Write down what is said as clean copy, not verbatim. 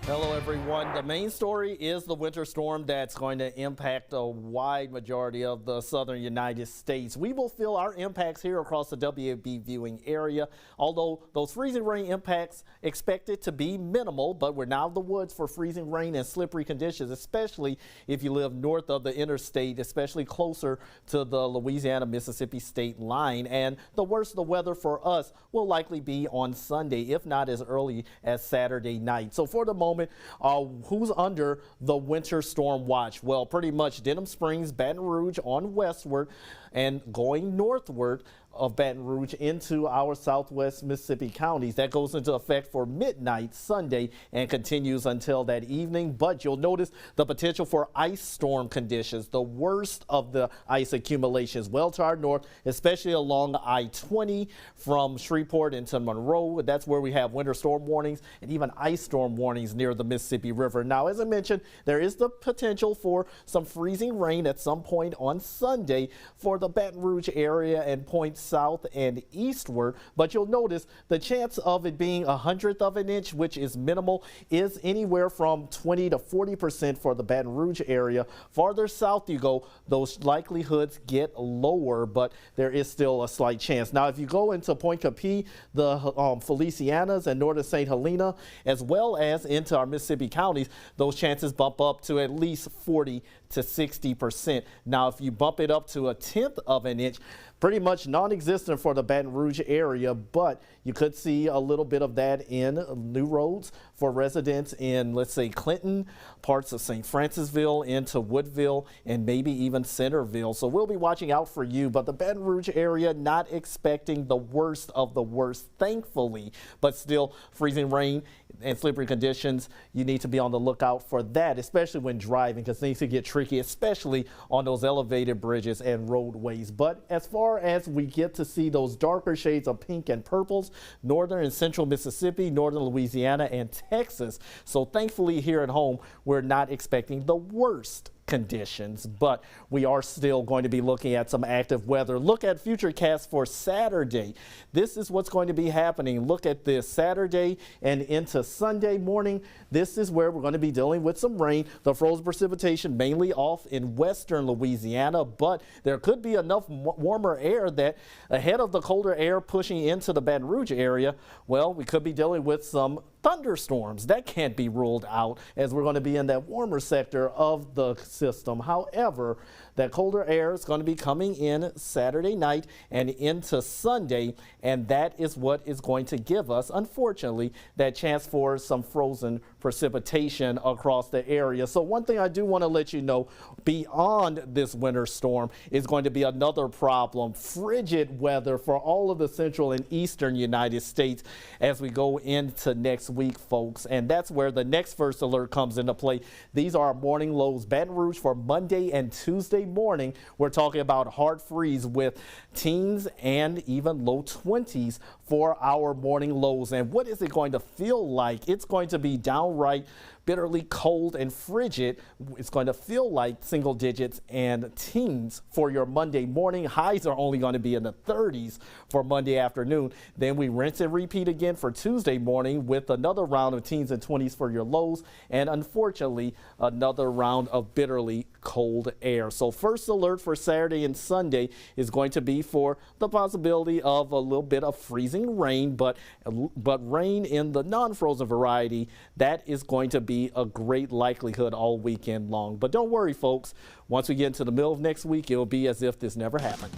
Hello, everyone. The main story is the winter storm that's going to impact a wide majority of the southern United States. We will feel our impacts here across the WAB viewing area, although those freezing rain impacts expected to be minimal, but we're now in the woods for freezing rain and slippery conditions, especially if you live north of the interstate, especially closer to the Louisiana-Mississippi state line. And the worst of the weather for us will likely be on Sunday, if not as early as Saturday night. So for the moment, who's under the winter storm watch? Well, pretty much Denham Springs, Baton Rouge on westward and going northward of Baton Rouge into our southwest Mississippi counties. That goes into effect for midnight Sunday and continues until that evening. But you'll notice the potential for ice storm conditions, the worst of the ice accumulations well to our north, especially along I-20 from Shreveport into Monroe. That's where we have winter storm warnings and even ice storm warnings near the Mississippi River. Now, as I mentioned, there is the potential for some freezing rain at some point on Sunday for the Baton Rouge area and points south and eastward, but you'll notice the chance of it being 1/100 of an inch, which is minimal, is anywhere from 20 to 40% for the Baton Rouge area. Farther south you go, those likelihoods get lower, but there is still a slight chance. Now, if you go into Point Capee, the Felicianas and northern St. Helena, as well as into our Mississippi counties, those chances bump up to at least 40 to 60%. Now, if you bump it up to 1/10 of an inch, pretty much non-existent for the Baton Rouge area, but you could see a little bit of that in New Roads for residents in, let's say, Clinton, parts of St. Francisville into Woodville, and maybe even Centerville. So we'll be watching out for you, but the Baton Rouge area not expecting the worst of the worst, thankfully, but still freezing rain and slippery conditions. You need to be on the lookout for that, especially when driving, because things can get tricky, especially on those elevated bridges and roadways. But as far as we get to see those darker shades of pink and purples, northern and central Mississippi, northern Louisiana, and Texas. So thankfully here at home, we're not expecting the worst conditions, but we are still going to be looking at some active weather. Look at Futurecast for Saturday. This is what's going to be happening. Look at this Saturday and into Sunday morning. This is where we're going to be dealing with some rain. The frozen precipitation mainly off in western Louisiana, but there could be enough warmer air that ahead of the colder air pushing into the Baton Rouge area, well, we could be dealing with some thunderstorms. That can't be ruled out as we're going to be in that warmer sector of the system. However, that colder air is going to be coming in Saturday night and into Sunday, and that is what is going to give us, unfortunately, that chance for some frozen precipitation across the area. So one thing I do want to let you know, beyond this winter storm is going to be another problem, frigid weather for all of the central and eastern United States as we go into next week, folks. And that's where the next first alert comes into play. These are our morning lows. Baton Rouge for Monday and Tuesday morning. We're talking about hard freeze with teens and even low 20s for our morning lows. And what is it going to feel like? It's going to be downright bitterly cold and frigid. It's going to feel like single digits and teens for your Monday morning. Highs are only going to be in the 30s for Monday afternoon. Then we rinse and repeat again for Tuesday morning with another round of teens and 20s for your lows. And unfortunately, another round of bitterly cold air. So first alert for Saturday and Sunday is going to be for the possibility of a little bit of freezing rain, but rain in the non-frozen variety. That is going to be a great likelihood all weekend long. But don't worry, folks. Once we get into the middle of next week, it will be as if this never happened.